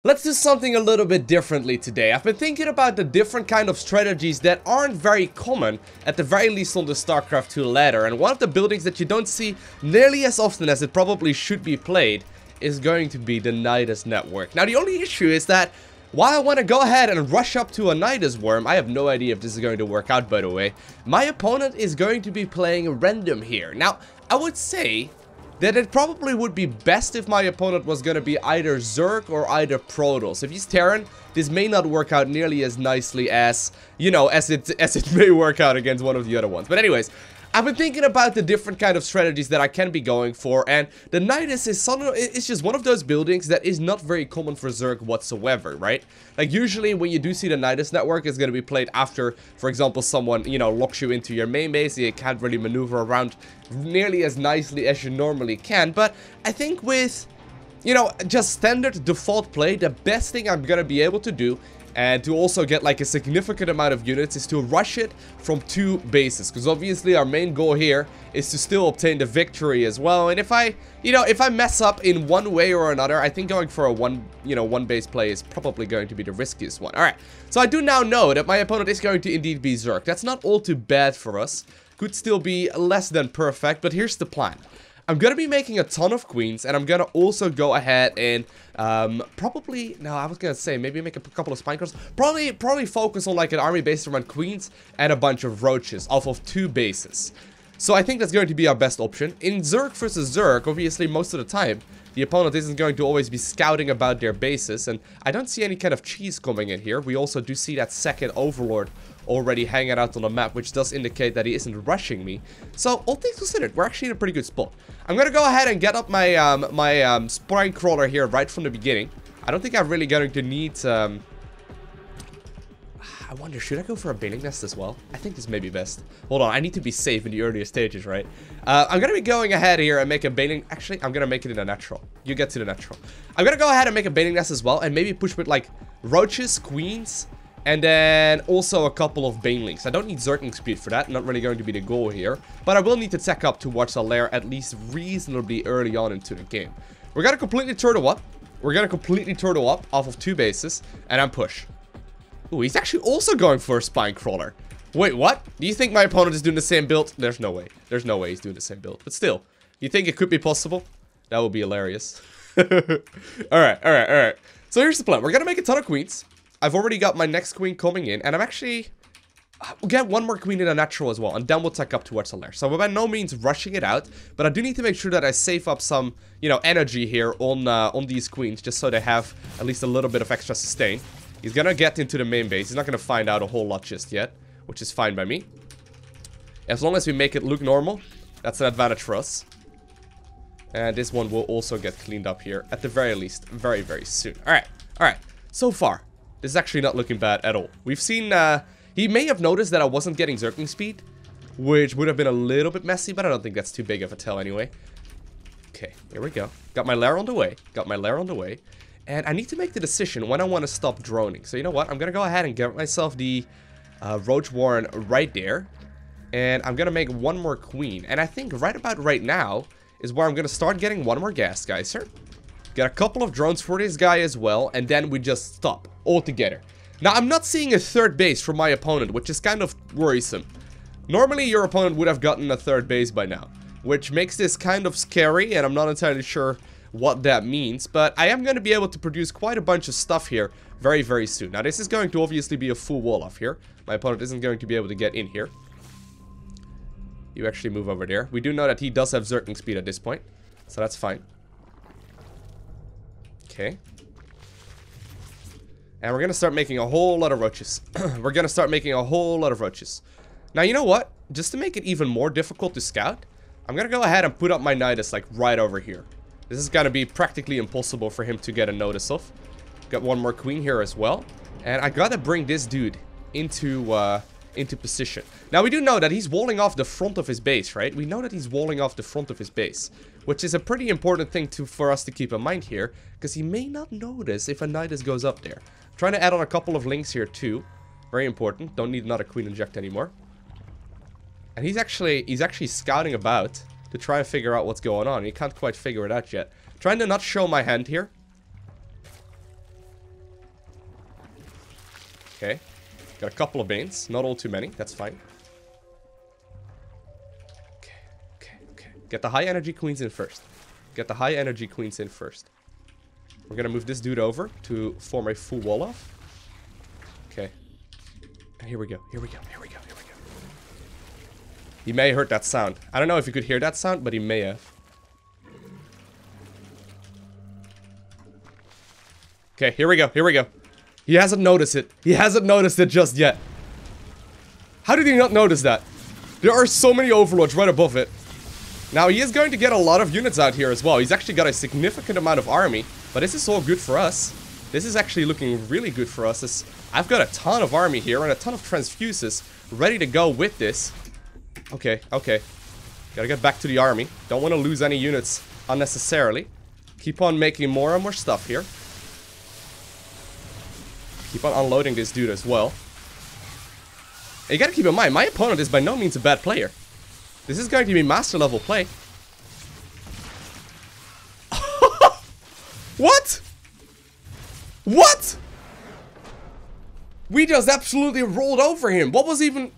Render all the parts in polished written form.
Let's do something a little bit differently today. I've been thinking about the different kind of strategies that aren't very common, at the very least on the StarCraft 2 ladder. And one of the buildings that you don't see nearly as often as it probably should be played is going to be the Nydus Network. Now the only issue is that while I want to go ahead and rush up to a Nydus worm, I have no idea if this is going to work out, by the way. My opponent is going to be playing random here. Now, I would say that it probably would be best if my opponent was going to be either Zerg or either Protoss. If he's Terran, this may not work out nearly as nicely as, you know, as it may work out against one of the other ones. But anyways, I've been thinking about the different kind of strategies that I can be going for, and the Nydus is just one of those buildings that is not very common for Zerg whatsoever, right? Like, usually when you do see the Nydus Network, it's going to be played after, for example, someone, you know, locks you into your main base. You can't really maneuver around nearly as nicely as you normally can, but I think with, you know, just standard default play, the best thing I'm going to be able to do, and to also get like a significant amount of units, is to rush it from 2 bases. Because obviously our main goal here is to still obtain the victory as well. And if I mess up in one way or another, I think going for a one base play is probably going to be the riskiest one. Alright, so I do now know that my opponent is going to indeed be Zerg. That's not all too bad for us. Could still be less than perfect, but here's the plan. I'm going to be making a ton of queens, and I'm going to also go ahead and probably, no, I was going to say maybe make a couple of spine cross. Probably focus on like an army based around queens and a bunch of roaches off of 2 bases. So I think that's going to be our best option. In Zerg versus Zerg, obviously most of the time, the opponent isn't going to always be scouting about their bases, and I don't see any kind of cheese coming in here. We also do see that second Overlord already hanging out on the map, which does indicate that he isn't rushing me. So, all things considered, we're actually in a pretty good spot. I'm gonna go ahead and get up my spine crawler here right from the beginning. I don't think I'm really going to need I wonder, should I go for a bailing nest as well? I think this may be best. Hold on, I need to be safe in the earlier stages, right? I'm going to be going ahead here and make a bailing... Actually, I'm going to make it in a natural. You get to the natural. I'm going to go ahead and make a bailing nest as well, and maybe push with, like, roaches, queens, and then also a couple of banelings. I don't need Zerging speed for that. Not really going to be the goal here. But I will need to tech up towards a lair at least reasonably early on into the game. We're going to completely turtle up. We're going to completely turtle up off of 2 bases, and I'm push. Ooh, he's actually also going for a spine crawler. Wait, what? Do you think my opponent is doing the same build? There's no way. There's no way he's doing the same build. But still, you think it could be possible? That would be hilarious. Alright. So here's the plan. We're going to make a ton of queens. I've already got my next queen coming in. And I'm actually... We'll get one more queen in a natural as well. And then we'll tech up towards the lair. So we're by no means rushing it out. But I do need to make sure that I save up some, you know, energy here on these queens. Just so they have at least a little bit of extra sustain. He's gonna get into the main base. He's not gonna find out a whole lot just yet, which is fine by me. As long as we make it look normal, that's an advantage for us. And this one will also get cleaned up here, at the very least, very, very soon. Alright. So far, this is actually not looking bad at all. We've seen, he may have noticed that I wasn't getting Zerging speed, which would have been a little bit messy, but I don't think that's too big of a tell anyway. Okay, here we go. Got my lair on the way. And I need to make the decision when I want to stop droning. So you know what? I'm going to go ahead and get myself the Roach Warren right there. And I'm going to make one more queen. And I think right about right now is where I'm going to start getting one more gas geyser. Get a couple of drones for this guy as well. And then we just stop altogether. Now, I'm not seeing a 3rd base from my opponent, which is kind of worrisome. Normally, your opponent would have gotten a 3rd base by now, which makes this kind of scary. And I'm not entirely sure what that means, but I am going to be able to produce quite a bunch of stuff here very, very soon. Now, this is going to obviously be a full wall off here. My opponent isn't going to be able to get in here. You actually move over there. We do know that he does have Zerging speed at this point, so that's fine. Okay. And we're going to start making a whole lot of roaches. Now, you know what? Just to make it even more difficult to scout, I'm going to go ahead and put up my Nydus, like, right over here. This is going to be practically impossible for him to get a notice of. Got one more queen here as well. And I gotta bring this dude into position. Now, we do know that he's walling off the front of his base, right? We know that he's walling off the front of his base, which is a pretty important thing for us to keep in mind here, because he may not notice if a Nydus goes up there. I'm trying to add on a couple of links here too. Very important. Don't need another queen inject anymore. And he's actually scouting about to try and figure out what's going on. He can't quite figure it out yet. Trying to not show my hand here. Okay. Got a couple of Banes. Not all too many. That's fine. Okay. Get the high energy queens in first. Get the high energy queens in first. We're gonna move this dude over to form a full wall off. Okay. And here we go. He may have heard that sound. I don't know if you could hear that sound, but he may have. Okay, here we go. He hasn't noticed it. He hasn't noticed it just yet. How did he not notice that? There are so many overlords right above it. Now, he is going to get a lot of units out here as well. He's actually got a significant amount of army. But this is all good for us. This is actually looking really good for us. I've got a ton of army here and a ton of transfuses ready to go with this. Okay. Gotta get back to the army. Don't want to lose any units unnecessarily. Keep on making more and more stuff here. Keep on unloading this dude as well. And you gotta keep in mind, my opponent is by no means a bad player. This is going to be master level play. What? What? We just absolutely rolled over him. What was even...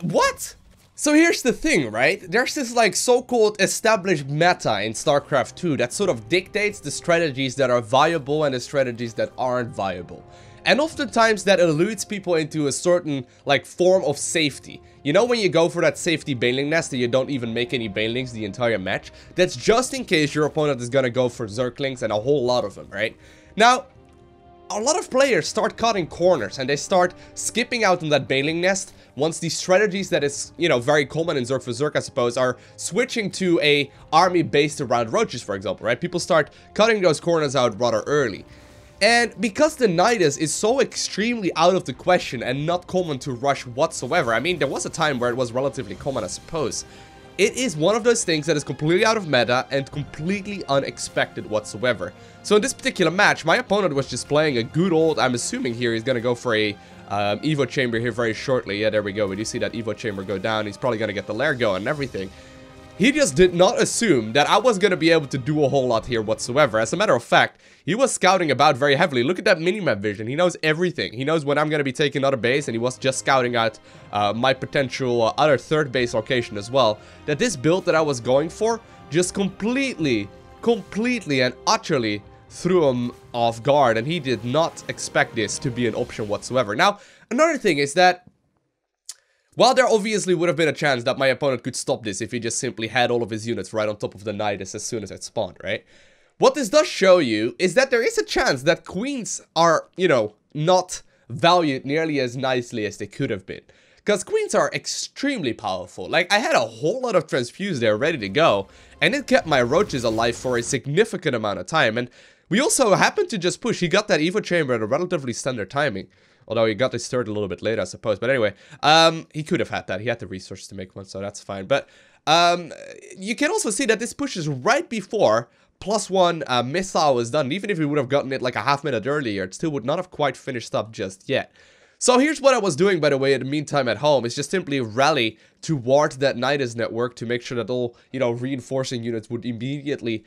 What? So here's the thing, right? There's this like so-called established meta in StarCraft 2 that sort of dictates the strategies that are viable and the strategies that aren't viable. And oftentimes that eludes people into a certain like form of safety. You know when you go for that safety baneling nest and you don't even make any banelings the entire match? That's just in case your opponent is gonna go for Zerglings and a whole lot of them, right? Now, a lot of players start cutting corners and they start skipping out on that baneling nest once these strategies that is, you know, very common in Zerg for Zerg, I suppose, are switching to a army based around roaches, for example, right? People start cutting those corners out rather early. And because the Nydus is so extremely out of the question and not common to rush whatsoever, I mean, there was a time where it was relatively common, I suppose. It is one of those things that is completely out of meta and completely unexpected whatsoever. So in this particular match, my opponent was just playing a good old, I'm assuming here he's gonna go for a Evo chamber here very shortly. Yeah, there we go. We do see that Evo chamber go down. He's probably gonna get the lair going and everything. He just did not assume that I was going to be able to do a whole lot here whatsoever. As a matter of fact, he was scouting about very heavily. Look at that minimap vision. He knows everything. He knows when I'm going to be taking another base, and he was just scouting out my potential other third base location as well. That this build that I was going for just completely and utterly threw him off guard, and he did not expect this to be an option whatsoever. Now, another thing is that while there obviously would have been a chance that my opponent could stop this if he just simply had all of his units right on top of the Nydus as soon as it spawned, right? What this does show you is that there is a chance that queens are, you know, not valued nearly as nicely as they could have been. Because queens are extremely powerful. Like, I had a whole lot of transfuse there ready to go, and it kept my roaches alive for a significant amount of time. And we also happened to just push. He got that Evo chamber at a relatively standard timing. Although he got his third a little bit later, I suppose. But anyway, he could have had that. He had the resources to make one, so that's fine. But you can also see that this push is right before +1 missile was done. Even if we would have gotten it like a half minute earlier, it still would not have quite finished up just yet. So here's what I was doing, by the way, in the meantime at home. Is just simply rally toward that Nydus network to make sure that all, you know, reinforcing units would immediately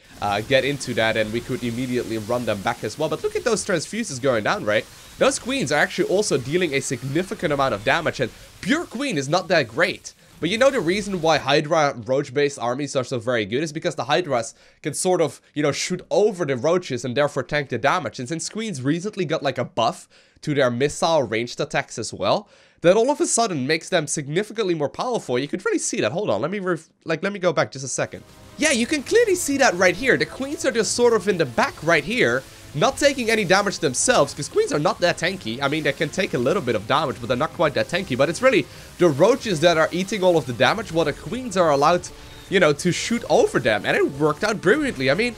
get into that, and we could immediately run them back as well. But look at those transfuses going down, right? Those queens are actually also dealing a significant amount of damage, and pure queen is not that great. But you know the reason why Hydra roach-based armies are so very good is because the Hydras can sort of, you know, shoot over the roaches and therefore tank the damage. And since queens recently got like a buff to their missile ranged attacks as well, that all of a sudden makes them significantly more powerful. You could really see that. Hold on, let me go back just a second. Yeah, you can clearly see that right here. The queens are just sort of in the back right here, not taking any damage themselves, because queens are not that tanky. I mean, they can take a little bit of damage, but they're not quite that tanky. But it's really the roaches that are eating all of the damage, while the queens are allowed, you know, to shoot over them. And it worked out brilliantly. I mean,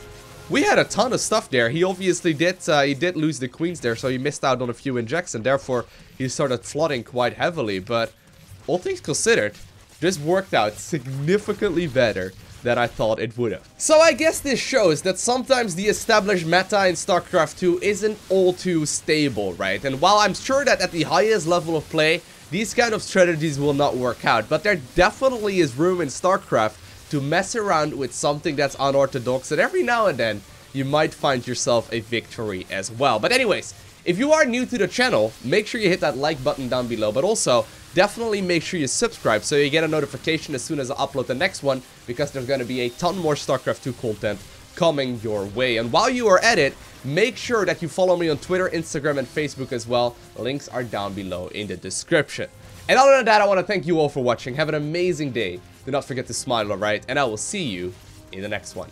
we had a ton of stuff there. He obviously did, he did lose the queens there, so he missed out on a few injects, and therefore he started flooding quite heavily. But all things considered, this worked out significantly better than I thought it would have. So I guess this shows that sometimes the established meta in StarCraft 2 isn't all too stable, right? And while I'm sure that at the highest level of play, these kind of strategies will not work out, but there definitely is room in StarCraft to mess around with something that's unorthodox, and every now and then you might find yourself a victory as well. But anyways, if you are new to the channel, make sure you hit that like button down below, but also definitely make sure you subscribe so you get a notification as soon as I upload the next one, because there's going to be a ton more StarCraft 2 content coming your way. And while you are at it, make sure that you follow me on Twitter, Instagram, and Facebook as well. Links are down below in the description. And other than that, I want to thank you all for watching. Have an amazing day. Do not forget to smile, alright? And I will see you in the next one.